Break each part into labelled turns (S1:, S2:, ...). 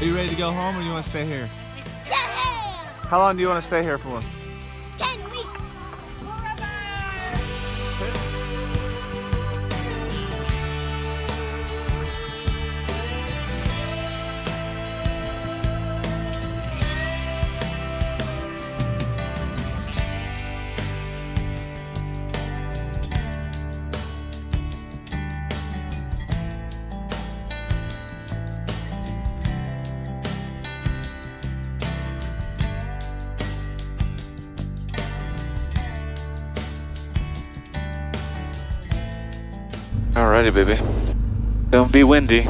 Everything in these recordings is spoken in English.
S1: Are you ready to go home or do you want to stay here?
S2: Stay here!
S1: How long do you want to stay here for?
S2: 10 weeks.
S3: Alrighty, baby. Don't be windy.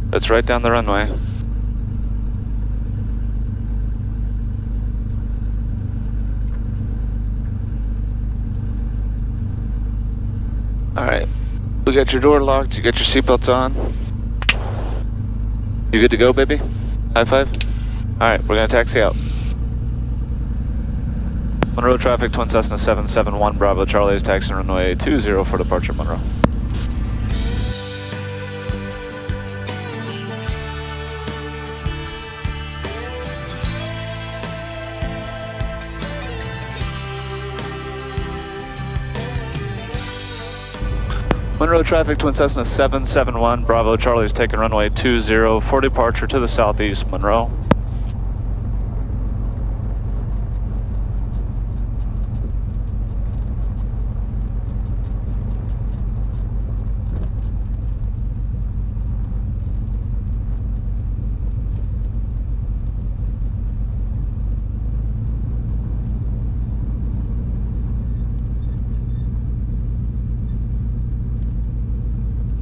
S3: That's right down the runway. Alright. We got your door locked. You got your seatbelts on. You good to go, baby? High five? Alright, we're gonna taxi out. Monroe traffic, Twin Cessna 771 Bravo Charlie is taxiing runway 20 for departure, Monroe. Monroe traffic, Twin Cessna 771 Bravo Charlie is taking runway 20 for departure to the southeast, Monroe.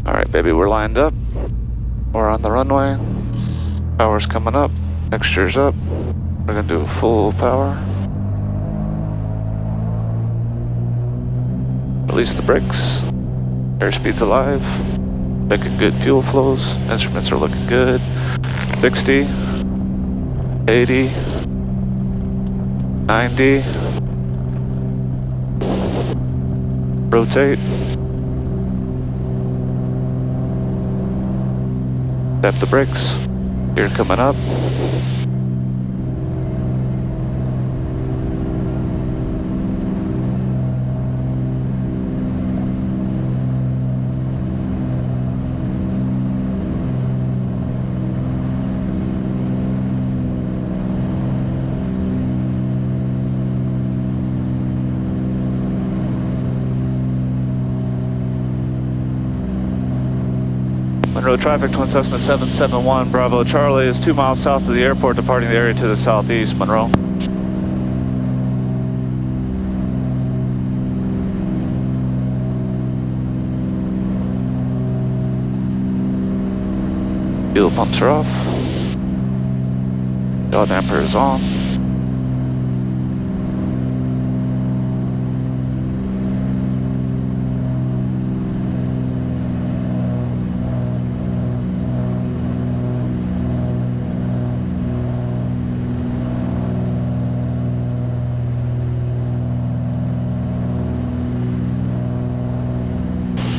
S3: Alright, baby, we're lined up. We're on the runway. Power's coming up. Mixture's up. We're gonna do full power. Release the brakes. Airspeed's alive. Making good fuel flows. Instruments are looking good. 60. 80. 90. Rotate. Tap the brakes. Gear coming up. Monroe traffic, Twin Cessna 771 Bravo Charlie is 2 miles south of the airport, departing the area to the southeast, Monroe. Fuel pumps are off. Yaw damper is on.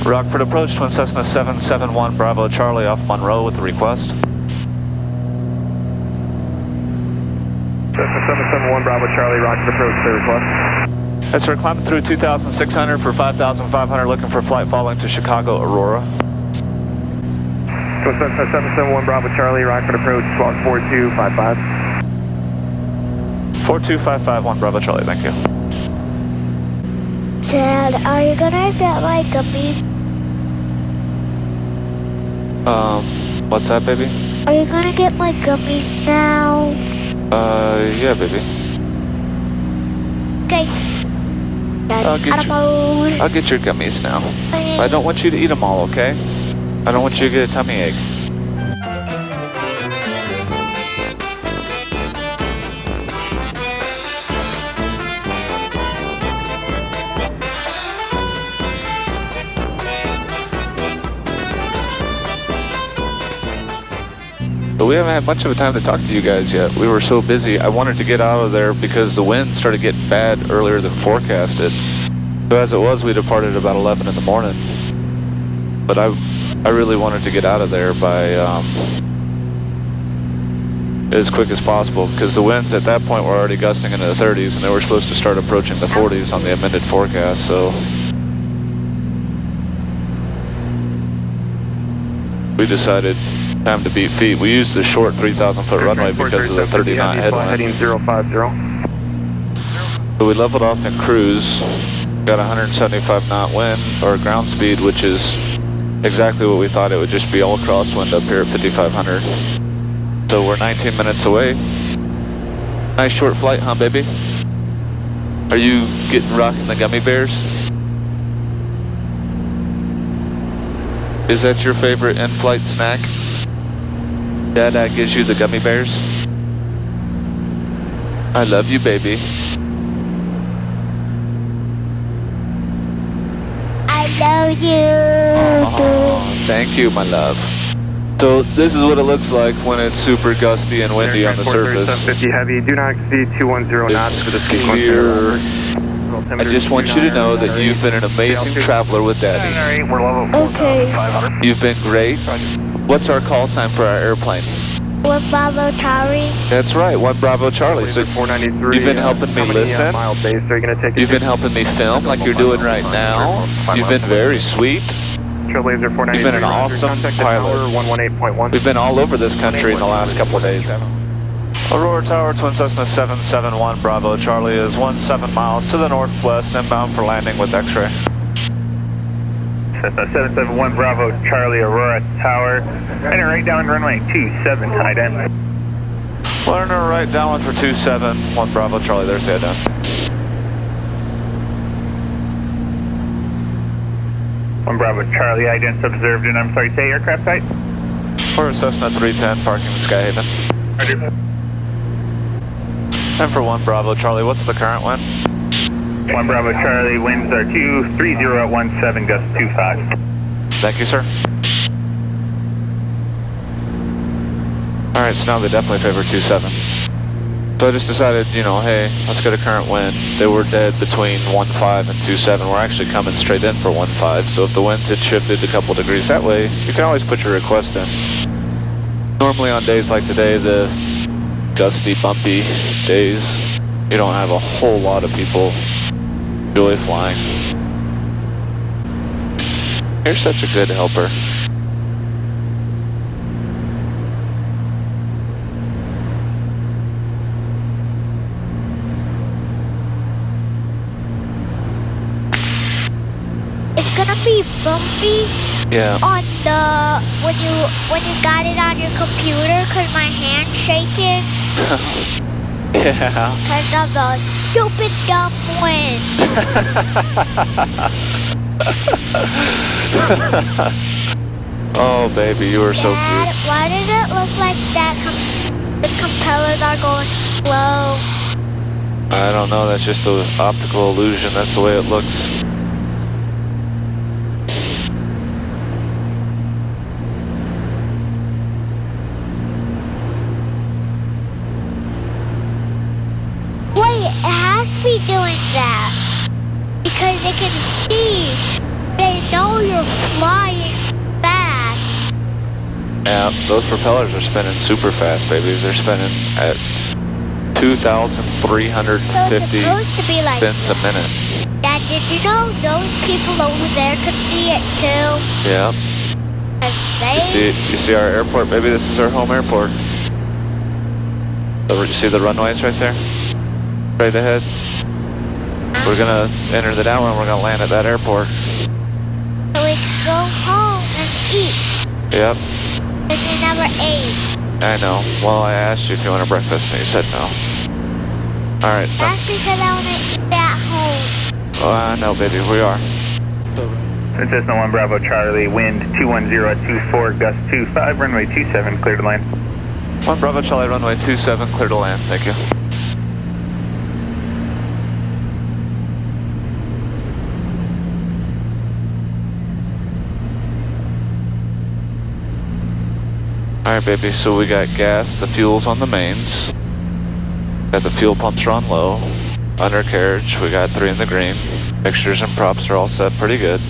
S3: Rockford approach, Twin Cessna 771 Bravo Charlie off Monroe with the request.
S4: Cessna 771 Bravo Charlie, Rockford approach, the request.
S3: Yes, sir, climbing through 2,600 for 5,500, looking for flight following to Chicago, Aurora.
S4: Twin Cessna 771 Bravo Charlie, Rockford approach, squawk 4255.
S3: 42551 Bravo Charlie, thank you.
S2: Dad, are you gonna get my gummies?
S3: What's that, baby?
S2: Are you gonna get my gummies now?
S3: Yeah, baby.
S2: Okay.
S3: I'll get your gummies now. I don't want you to eat them all, okay? I don't want you to get a tummy ache. But we haven't had much of a time to talk to you guys yet. We were so busy. I wanted to get out of there because the wind started getting bad earlier than forecasted. So as it was, we departed about 11 in the morning. But I really wanted to get out of there by as quick as possible, because the winds at that point were already gusting into the 30s, and they were supposed to start approaching the 40s on the amended forecast, so we decided time to beat feet. We used the short 3,000 foot runway because of the 30 knot headwind.
S4: Heading 050.
S3: So we leveled off in cruise, got 175 knot wind, or ground speed, which is exactly what we thought. It would just be all crosswind up here at 5,500. So we're 19 minutes away. Nice short flight, huh, baby? Are you rocking the gummy bears? Is that your favorite in-flight snack? Dad gives you the gummy bears? I love you, baby.
S2: I love you.
S3: Oh, thank you, my love. So this is what it looks like when it's super gusty and windy on the surface.
S4: 750 heavy, do not exceed 210 knots for the sequence.
S3: Clear. I just want you to know that you've been an amazing traveler with Daddy.
S4: We're level
S2: Okay.
S4: 4,500.
S3: You've been great. What's our call sign for our airplane?
S2: 1 Bravo Charlie.
S3: That's right, 1 Bravo Charlie. So
S4: 493.
S3: you've been helping me listen.
S4: Mile base are you gonna take?
S3: You've been helping me film like you're doing right now. You've been very sweet.
S4: Trailblazer 493.
S3: You've been an awesome pilot.
S4: 118.1.
S3: We've been all over this country in the last couple of days. Aurora Tower, Twin Cessna 771 Bravo Charlie is 17 miles to the northwest, inbound for landing with X-ray.
S5: Cessna 771 Bravo Charlie, Aurora Tower, and right down runway 27, tied in.
S3: Learner right downwind for 27, 1 Bravo Charlie, there's the head down.
S5: 1 Bravo Charlie, idents observed, and I'm sorry, say aircraft type?
S3: For Cessna 310, parking Skyhaven.
S5: Roger.
S3: And for 1 Bravo Charlie, what's the current wind?
S5: 1 Bravo Charlie, winds are 230 at 17, gust 25.
S3: Thank you, sir. Alright, so now they definitely favor 27. So I just decided, you know, hey, let's get a current wind. They were dead between 1.5 and 2.7. We're actually coming straight in for 1.5, so if the winds had shifted a couple degrees that way, you can always put your request in. Normally on days like today, the gusty, bumpy days, you don't have a whole lot of people really flying. You're such a good helper.
S2: It's gonna be bumpy.
S3: Yeah.
S2: On the when you got it on your computer, cause my hand's shaking.
S3: Yeah.
S2: Cause of the stupid dumb wind.
S3: Oh baby, you are so
S2: Dad,
S3: cute.
S2: why does it look like that the propellers are going slow?
S3: I don't know, that's just an optical illusion, that's the way it looks.
S2: Wait, it has to be doing that. Because they can see. They know you're flying fast.
S3: Yeah, those propellers are spinning super fast, baby. They're spinning at 2,350
S2: So it's supposed to be like
S3: spins a minute.
S2: Dad, did you know those people over there could see it too?
S3: Yeah.
S2: 'Cause they...
S3: You see our airport, baby? This is our home airport. You see the runways right there? Right ahead. We're gonna enter the downwind, we're gonna land at that airport.
S2: So we can go home and eat.
S3: Yep,
S2: Because you never ate.
S3: I know. Well, I asked you if you wanted breakfast and you said no. Alright, so.
S2: That's because I want to eat at home.
S3: Oh, I know, baby, we are.
S5: Cessna 1 Bravo Charlie, wind 210 at 24, gust 25, runway 27, clear to land.
S3: 1 Bravo Charlie, runway 27, clear to land, thank you. Alright baby, so we got gas, the fuel's on the mains. Got the fuel pumps are on low. Undercarriage, we got 3 in the green. Fixtures and props are all set pretty good.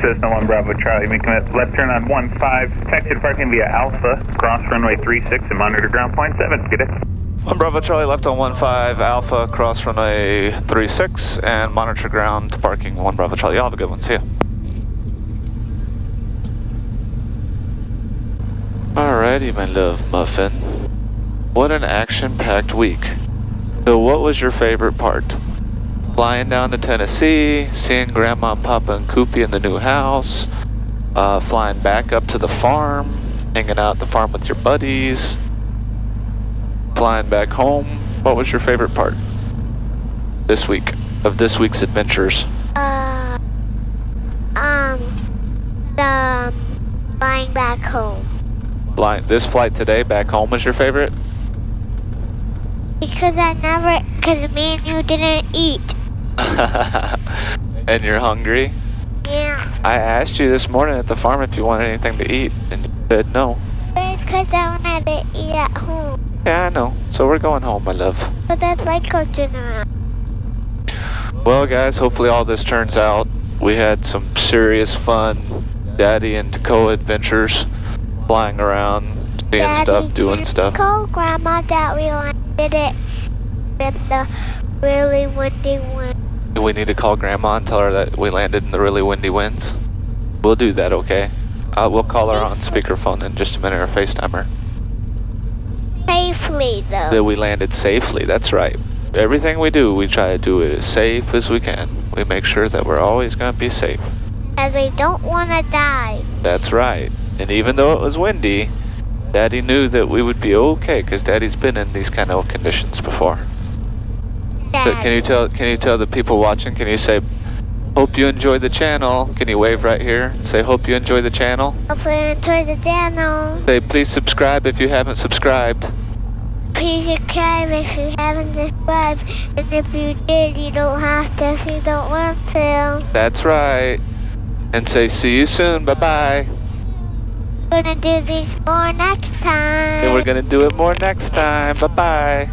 S5: Cessna 1 Bravo Charlie, make a left turn on 15, taxi to parking via Alpha, cross runway 36 and monitor ground point 7. Good day.
S3: 1 Bravo Charlie left on 15 Alpha, cross runway 36 and monitor ground to parking 1 Bravo Charlie. Y'all have a good one. See ya. Alrighty, my love muffin. What an action-packed week. So what was your favorite part? Flying down to Tennessee, seeing Grandma and Papa and Koopy in the new house, flying back up to the farm, hanging out at the farm with your buddies, flying back home. What was your favorite part this week, of this week's adventures?
S2: Flying back home.
S3: This flight today back home was your favorite?
S2: Because me and you didn't eat.
S3: And you're hungry?
S2: Yeah.
S3: I asked you this morning at the farm if you wanted anything to eat, and you said no.
S2: Because I wanted to eat at home.
S3: Yeah, I know. So we're going home, my love.
S2: So that's like coaching around.
S3: Well, guys, hopefully all this turns out. We had some serious fun Daddy and Toccoa adventures, flying around, seeing
S2: Daddy,
S3: stuff, doing stuff.
S2: Tell Grandma that we landed it with the really windy wind.
S3: Do we need to call Grandma and tell her that we landed in the really windy winds? We'll do that, okay? We'll call her on speakerphone in just a minute, or FaceTime her.
S2: Safely, though.
S3: That we landed safely, that's right. Everything we do, we try to do it as safe as we can. We make sure that we're always going to be safe.
S2: As we don't want to die.
S3: That's right. And even though it was windy, Daddy knew that we would be okay, because Daddy's been in these kind of conditions before. So can you tell the people watching, can you say, hope you enjoy the channel? Can you wave right here and say, hope you enjoy the channel?
S2: Hope you enjoy the channel.
S3: Say, please subscribe if you haven't subscribed.
S2: Please subscribe if you haven't subscribed. And if you did, you don't have to if you don't want to.
S3: That's right. And say, see you soon. Bye-bye.
S2: We're going to do this more next time.
S3: And we're going to do it more next time. Bye-bye.